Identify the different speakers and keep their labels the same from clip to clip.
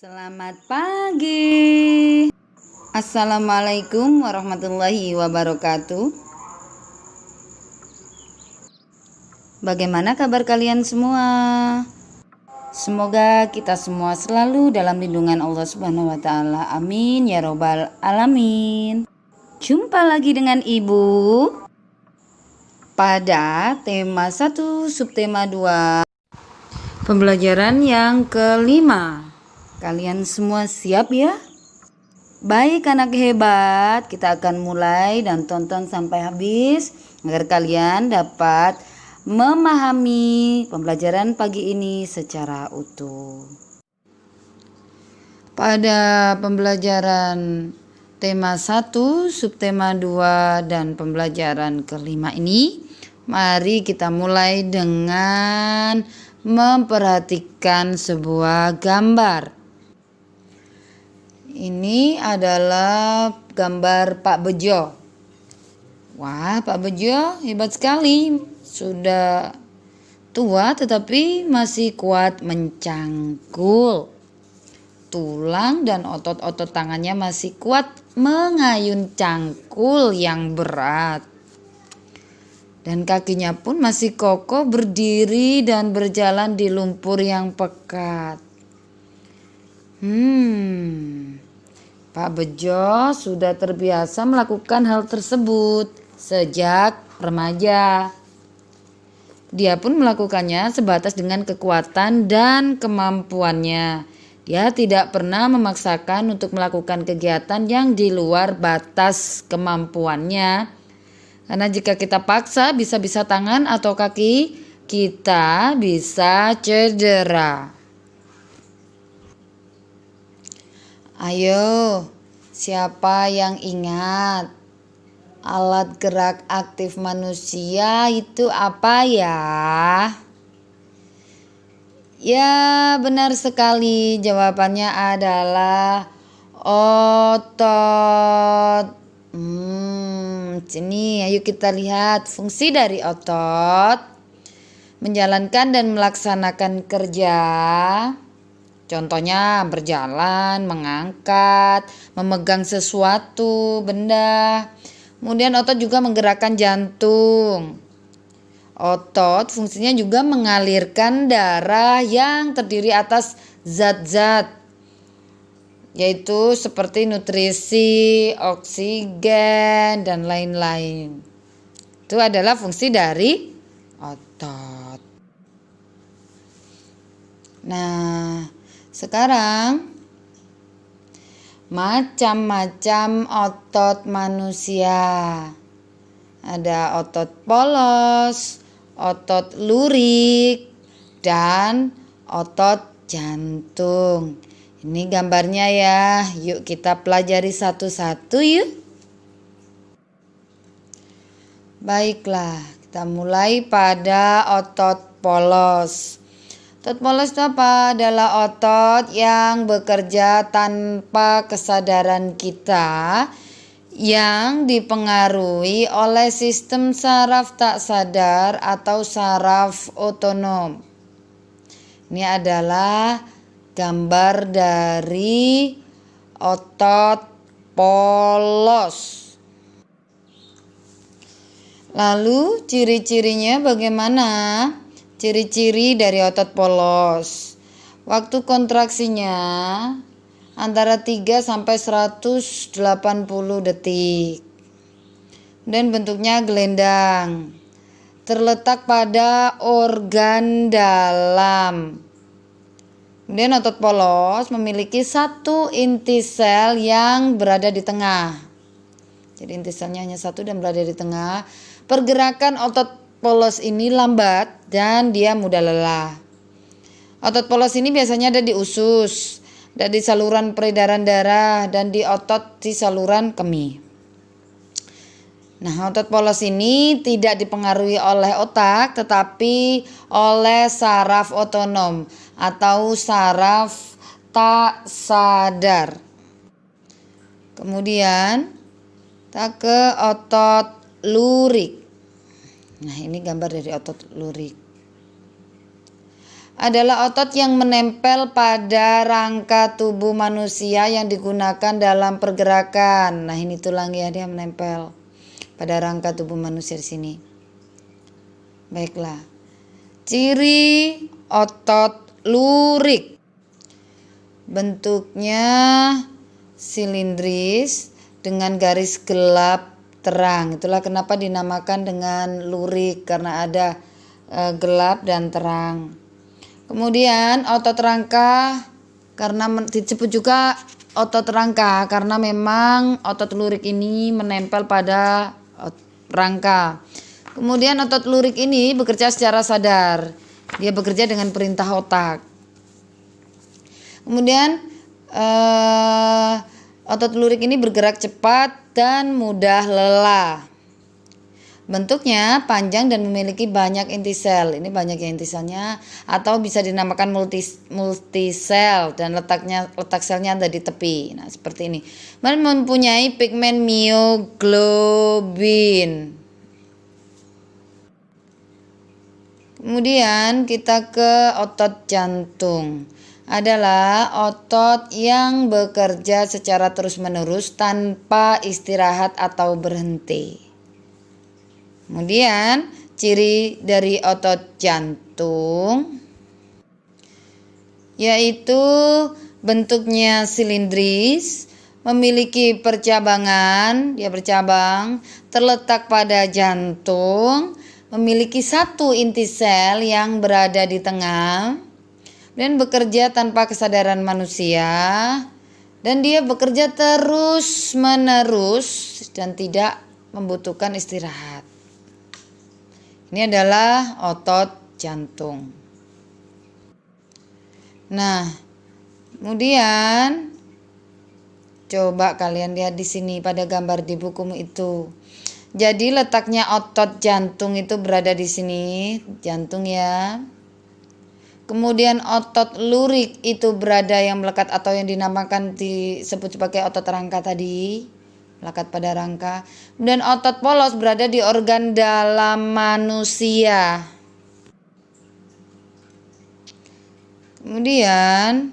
Speaker 1: Selamat pagi. Assalamualaikum warahmatullahi wabarakatuh. Bagaimana kabar kalian semua? Semoga kita semua selalu dalam lindungan Allah Subhanahu wa taala. Amin ya robbal alamin. Jumpa lagi dengan Ibu pada tema 1 subtema 2. Pembelajaran yang kelima. Kalian semua siap ya? Baik anak hebat, kita akan mulai dan tonton sampai habis agar kalian dapat memahami pembelajaran pagi ini secara utuh. Pada pembelajaran tema 1, subtema 2 dan pembelajaran kelima ini, mari kita mulai dengan memperhatikan sebuah gambar. Ini adalah gambar Pak Bejo. Wah, Pak Bejo hebat sekali. Sudah tua tetapi masih kuat mencangkul. Tulang dan otot-otot tangannya masih kuat mengayun cangkul yang berat. Dan kakinya pun masih kokoh berdiri dan berjalan di lumpur yang pekat. Pak Bejo sudah terbiasa melakukan hal tersebut sejak remaja. Dia pun melakukannya sebatas dengan kekuatan dan kemampuannya. Dia tidak pernah memaksakan untuk melakukan kegiatan yang di luar batas kemampuannya. Karena jika kita paksa, bisa-bisa tangan atau kaki kita bisa cedera. Ayo, siapa yang ingat? Alat gerak aktif manusia itu apa ya? Ya, benar sekali. Jawabannya adalah otot. Sini, ayo kita lihat fungsi dari otot. Menjalankan dan melaksanakan kerja. Contohnya berjalan, mengangkat, memegang sesuatu, benda. Kemudian otot juga menggerakkan jantung. Otot fungsinya juga mengalirkan darah yang terdiri atas zat-zat, yaitu seperti nutrisi, oksigen, dan lain-lain. Itu adalah fungsi dari otot. Nah, sekarang macam-macam otot manusia. Ada otot polos, otot lurik, dan otot jantung. Ini gambarnya ya. Yuk kita pelajari satu-satu yuk. Baiklah, kita mulai pada otot polos. Otot polos itu apa? Adalah otot yang bekerja tanpa kesadaran kita, yang dipengaruhi oleh sistem saraf tak sadar atau saraf otonom. Ini adalah gambar dari otot polos. Lalu ciri-cirinya bagaimana? Ciri-ciri dari otot polos. Waktu kontraksinya antara 3 sampai 180 detik. Dan bentuknya gelendang. Terletak pada organ dalam. Kemudian otot polos memiliki satu inti sel yang berada di tengah. Jadi inti selnya hanya satu dan berada di tengah. Pergerakan otot polos ini lambat dan dia mudah lelah. Otot polos ini biasanya ada di usus, ada di saluran peredaran darah, dan di otot di saluran kemih. Nah, otot polos ini tidak dipengaruhi oleh otak, tetapi oleh saraf otonom atau saraf tak sadar. Kemudian kita ke otot lurik. Nah, ini gambar dari otot lurik. adalah otot yang menempel pada rangka tubuh manusia yang digunakan dalam pergerakan. Nah, ini tulangnya dia menempel pada rangka tubuh manusia di sini. Baiklah. Ciri otot lurik. Bentuknya silindris dengan garis gelap terang. Itulah kenapa dinamakan dengan lurik, karena ada gelap dan terang. Kemudian otot rangka, karena disebut juga otot rangka karena memang otot lurik ini menempel pada rangka. Kemudian otot lurik ini bekerja secara sadar. Dia bekerja dengan perintah otak. Kemudian otot lurik ini bergerak cepat dan mudah lelah. Bentuknya panjang dan memiliki banyak inti sel. Ini banyak ya inti selnya, atau bisa dinamakan multisel, dan letak selnya ada di tepi. Nah, seperti ini. Dan mempunyai pigmen mioglobin. Kemudian kita ke otot jantung. Adalah otot yang bekerja secara terus-menerus tanpa istirahat atau berhenti. Kemudian ciri dari otot jantung yaitu bentuknya silindris, memiliki percabangan, dia bercabang, terletak pada jantung, memiliki satu inti sel yang berada di tengah, dan bekerja tanpa kesadaran manusia, dan dia bekerja terus-menerus dan tidak membutuhkan istirahat. Ini adalah otot jantung. Nah, kemudian coba kalian lihat di sini pada gambar di bukumu itu. Jadi letaknya otot jantung itu berada di sini, jantung ya. Kemudian otot lurik itu berada yang melekat atau yang dinamakan disebut sebagai otot rangka tadi. Melekat pada rangka. Dan otot polos berada di organ dalam manusia. Kemudian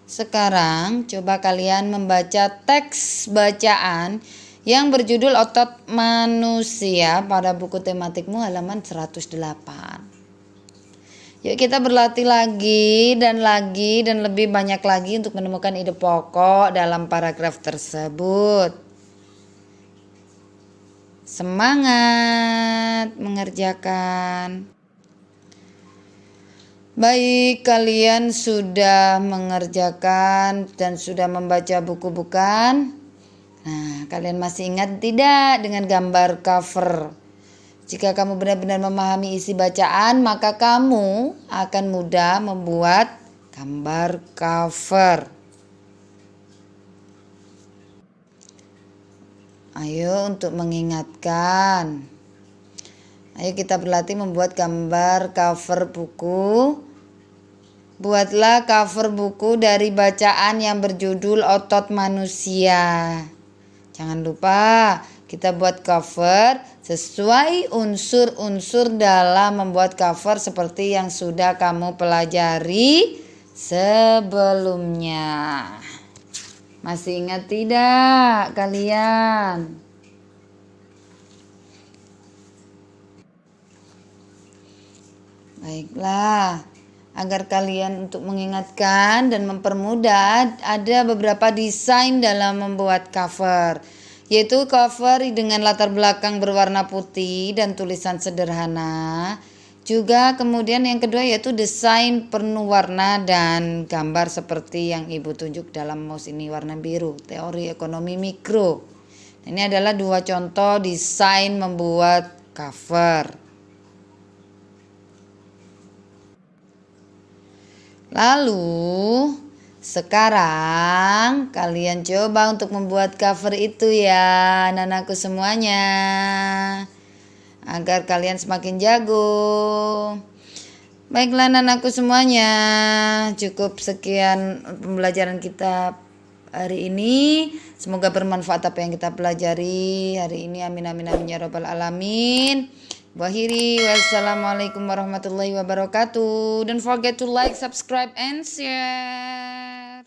Speaker 1: sekarang coba kalian membaca teks bacaan yang berjudul Otot Manusia pada buku tematikmu halaman 108. Yuk kita berlatih lagi dan lebih banyak lagi untuk menemukan ide pokok dalam paragraf tersebut. Semangat mengerjakan. Baik, kalian sudah mengerjakan dan sudah membaca buku bukan? Nah, kalian masih ingat tidak dengan gambar cover? Jika kamu benar-benar memahami isi bacaan, maka kamu akan mudah membuat gambar cover. Ayo untuk mengingatkan. Ayo kita berlatih membuat gambar cover buku. Buatlah cover buku dari bacaan yang berjudul Otot Manusia. Jangan lupa kita buat cover sesuai unsur-unsur dalam membuat cover seperti yang sudah kamu pelajari sebelumnya. Masih ingat tidak kalian? Baiklah, agar kalian untuk mengingatkan dan mempermudah, ada beberapa desain dalam membuat cover. Yaitu cover dengan latar belakang berwarna putih dan tulisan sederhana. Juga kemudian yang kedua yaitu desain penuh warna dan gambar seperti yang ibu tunjuk dalam mouse ini warna biru. Teori ekonomi mikro. Ini adalah dua contoh desain membuat cover. Lalu sekarang kalian coba untuk membuat cover itu ya anak-anakku semuanya, agar kalian semakin jago. Baiklah anak-anakku semuanya, cukup sekian pembelajaran kita hari ini. Semoga bermanfaat apa yang kita pelajari hari ini. Amin amin amin ya rabbal alamin. Wassalamualaikum warahmatullahi wabarakatuh. Don't forget to like, subscribe, and share.